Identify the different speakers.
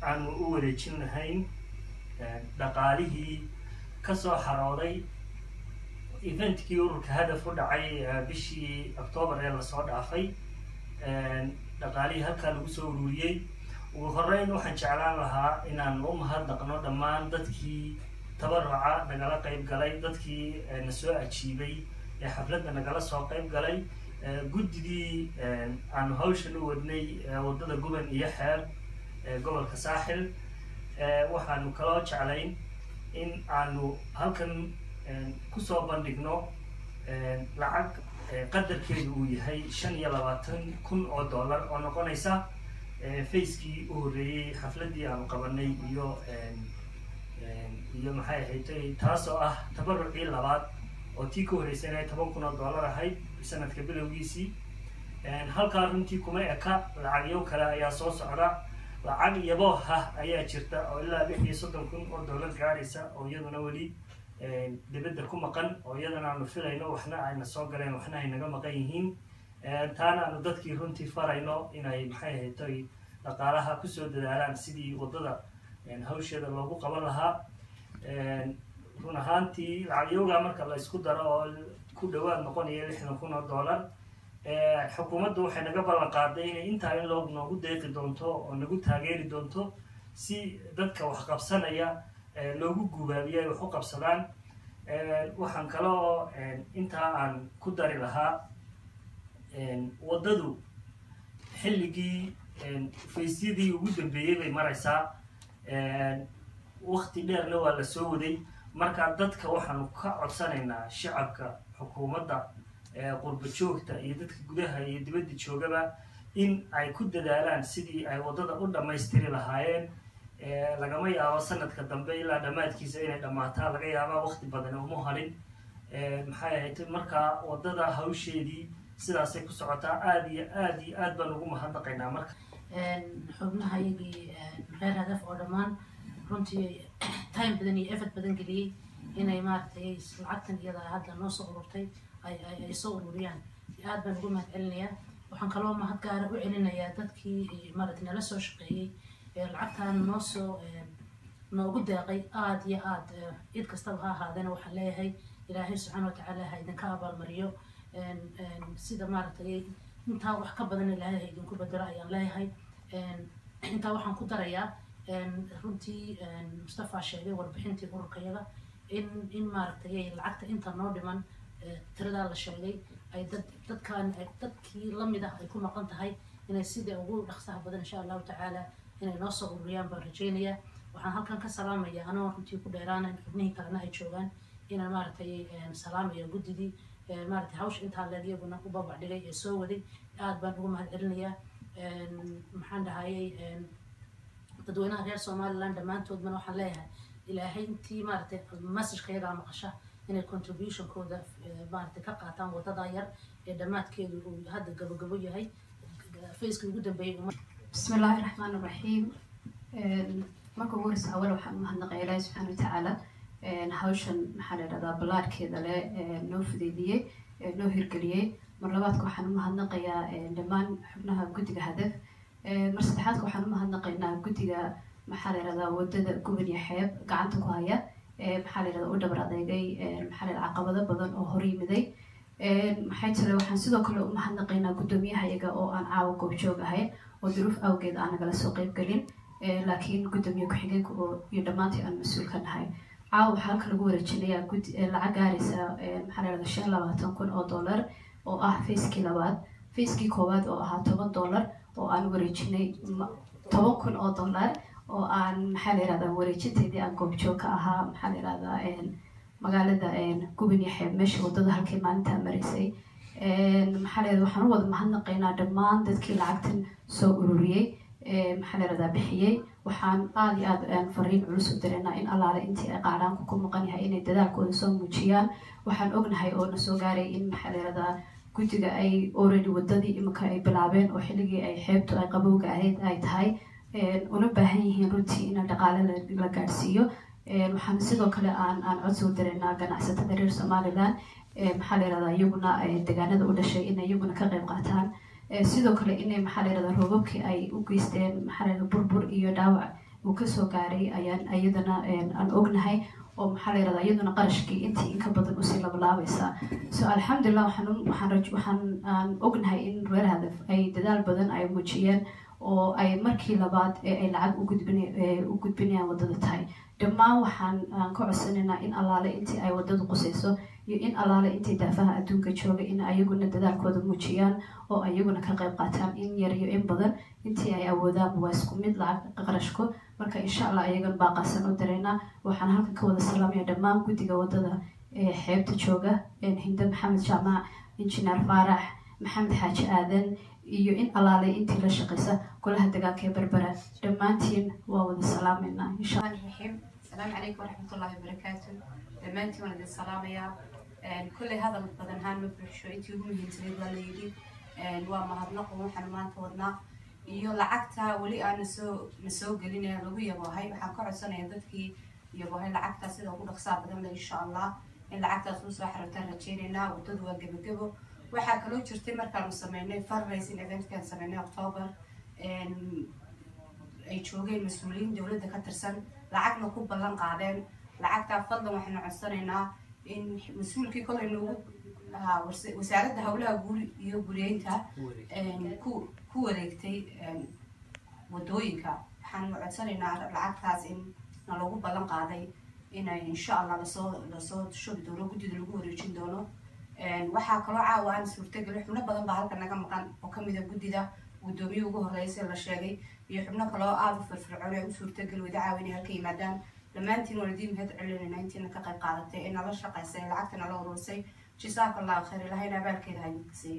Speaker 1: aanu u wareejin lahayn dhaqaalihii kasoo xarooday eventkii ururka hadaf u dhacay bishii October ee lasoo dhaafay dhaqaalihii halkaa lagu soo ururiyey ugu horeyn waxaan jeclaan lahaa inaan u mahadnaqno dhammaan dadkii tabaruca nagala qayb galay dadkii na soo ajiibay ee xafladda nagala soo qayb galay guddigii aanu hawshan u wadnay wadada Guban iyo Xeer gobolka Saaxil waxaanu kaloo jeclayn in aanu halkan kusoo bandhigno lacag qadarkeedu uu yahay $25,000 oo noqonaysa facekii u horeeyay xafladii aanu qabanay iyo maxay ahayd taasoo ah tabarucii labaad oo tii ka horeysay $10,000 ahayd sanadka bilowgiisii halkaa runtii kuma eka lacagyo kale ayaa soo socda lacag yabo ayaa jirta oo ilaa $36,000 gaaraysa oo iyaduna weli dibadda ku maqan oo iyadana aanu filayno waxna ayna soo galeen waxna ay naga maqan yihiin taana aanu dadkii runtii farayno inay maxay ahayd dhaqaalaha kusoo dadaalaan sidii wadada hawsheeda loogu qaban lahaa run ahaantii lacagyoga marka la isku daro oo ku dhawaad noqonaya $60,000 xukuumaddu waxay naga ballan qaaday inay intaa in noogu deeqi doonto oo nagu taageeri doonto si dadka wax qabsanaya loogu gubaabiyo ay wax u qabsadaan waxaan kaloo intaa aan ku dari lahaa wadadu xilligii faysyadii ugu dambeeyay bay maraysaa waqti dheerna waa la soo waday marka dadka waxaanu ka codsanaynaa shacabka xukuumadda qurba joogta iyo dadka gudaha iyo dibadda joogaba in ay ku dadaalaan sidii ay wadada u dhammaystiri lahaayeen lagama yaabo sanadka dambe ilaa dhammaadkiisa inay dhammaataa laga yaabaa waqti badan uma harin maxay ahayd markaa wadada hawsheedii sidaasay ku socotaa aad iyo aad baan ugu mahadnaqaynaa marka
Speaker 2: xubnaha iyagii reer hadaf oo dhammaan runtii time badan iyo effort badan geliyey inay maaragtay lacagtan iyada hadda noo soo ururtay ay soo ururiyaan aad baan ugu mahadcelinayaa waxaan kaloo mahad gaara u celinayaa dadkii maaragtay nala soo shaqeeyey lacagtan noogu deeqay aad iyo aad cid kastaba ha ahaadana waxaan leeyahay ilaahay subxaana watacaala ha idinka abaalmariyo sida maaragtay intaa wax ka badan ilaahay ha idinku bedelo ayaan leeyahay intaa waxaan ku darayaa runtii Mustafa sheegay warbixintii ururkayaga in maaragtay lacagta inta noo dhiman tirada la sheegay ay dadkii lamid ah ay ku maqan tahay inay sida ugu dhaqsaha badan insha Allah tacaala inay noo soo ururiyaan baan rajaynayaa waxaan halkan ka salaamayaa anoo runtii ku dheeraana xubnihii kalena ay joogaan inaan maaragtay salaamayo guddigii maaragtay hawsha intaa leegyaguna u babacdhigay ee soo waday aad baan ugu mahadcelinayaa maxaan dhahayay dadweynaha reer Somaliland dhammaantoodna waxaan leeyahay ilaahay intii maaragtay message-kayaga maqasha inay contribution-kooda maaragtay ka qaataan wadada yar ee dhammaadkeedu uu hadda gabagabo yahay facekii ugu dambeeyay
Speaker 3: bismillaahi raxmaani raxiim marka ugu horeysa awal waxaan mahadnaqayaa ilaahay subxaana watacaala hawshan maxaa la yidhahdaa ballaarhkeeda leh noo fudeydiyey noo hirgeliyey mar labaadka waxaan u mahadnaqayaa dhammaan xubnaha guddiga hadaf mar saddexaadka waxaan u mahadnaqaynaa guddiga maxaa la yidhahdaa wadada Guban iyo Xeeb gacanta ku haya maxaa la yidhahdaa u dhabar adeegay maxaa la yidhahdaa caqabado badan oo hor yimiday maxay tale waxaan sidoo kale u mahadnaqaynaa guddoomiyaha iyaga oo aan caawa goobjoog ahayn oo duruuf awgeed aan nagala soo qayb galin laakiin guddoomiye ku-xigeenka iyo dhammaantii aan mas-uul ka nahay caawa waxaa halka lagu wareejinayaa lacag gaaraysa maxaa la yidhahdaa $15,000 oo ah facekii labaad facekii koowaad oo ahaa $10 oo aan wareejinay $10,000 oo aan maxaa la yidhahdaa wareejinteedii aan goobjoog ka ahaa maxaa la yidhahdaa magaalada Guban iyo Xeeb meesha wadada halkii maalintaa maraysay maxaa la yidhahdaa waxaan u wada mahadnaqaynaa dhammaan dadkii lacagtan soo ururiyey maxaa la yidhahdaa bixiyey waxaan aad iyo aad fariin culus u dareynaa in allaale intii ay qaadhaanku ku maqan yahay inay dadaalkooda soo muujiyaan waxaan ognahay oo na soo gaaray in maxaa la yidhahdaa guddiga ay already wadadii imika ay bilaabeen oo xilligii ay xeebtu ay qabowga ahayd ay tahay una baahan yihiin runtii in dhaqaale la gaarsiiyo waxaan sidoo kale aan codsi u dareynaa ganacsatada reer Somaliland maxaa la yidhahdaa iyaguna deegaanada u dhashay in iyaguna ka qayb qaataan sidoo kale inay maxaa la yidhahdaa roobabkii ay u geysteen maxaa la yidhahdaa burbur iyo dhaawac uu kasoo gaaray ayaan iyadana aan ognahay oo maxaa la yidhahdaa iyaduna qarashkii intii inka badan usii labalaabaysaa so alxamdulilah waxaan ognahay in reer hadaf ay dadaal badan ay muujiyeen oo ay markii labaad ay lacag u gudbinayaan wadada tahay dhammaan waxaan ka codsanaynaa in allaale intii ay wadadu qusayso iyo in allaale intii daafaha adduunka jooga in ayaguna dadaalkooda muujiyaan oo ayaguna ka qayb qaataan in yar iyo in badan intii ay awoodaan waa isku mid lacag qarashku marka insha allah ayagan baaqaasan u dareynaa waxaan halkan ka wada salaamaya dhammaan guddiga wadada ee xeebta jooga hinde maxamed jaamac injineer faarax maxamed xaaji aadan iyo in allaale intii la shaqaysa golaha deegaanka ee berbera dhammaantiin waa wada salaameynaa insha allah
Speaker 4: الرحيم السلام عليكم ورحمة الله وبركاته دمانتي وانا دي سلامية كل هذا بدن هان مبرحشو انتي هم هنتريد والليدي وما هدناق ومحن ما انتودنا iyo lacagta wali aan soo gelinaya lagu yabahay waxaan ka codsanaya dadkii yabahay lacagta sida ugu dhaqsaa badan la insha Allah in lacagtaas uu soo xirtaan rajeynayna wadadu waa gabagabo waxaa kaloo jirtay markaan sameynay fundraising event kan sameynay October ay joogeen mas'uuliyiin dawladda ka tirsan lacagna ku ballan qaadeen lacagta fadlan waxaan codsanaynaa in mas'uulkii kolay noogu wasaaradda hawlaha guuri iyo guriyeynta ku wareegtay wadooyinka waxaan codsanaynaa lacagtaas in nalagu ballan qaaday inay insha Allah lasoo shubi doono guddida lagu wareejin doono waxaa kaloo caawa aan suurtagal xubno badan baa halkan naga maqan oo ka mid ah guddida gudoomiye ugu horeysay la sheegay iyo xubno kaloo aad u firfircoon ay u suurtagal wada caawinay halka yimaadaan dhammaantiin waalidiin mahad celinayna intiina ka qayb qaadatay ee nala shaqaysay lacagta nala urursay jazaakallahu khayr ilahayna abaalkeeda ha idin siiyo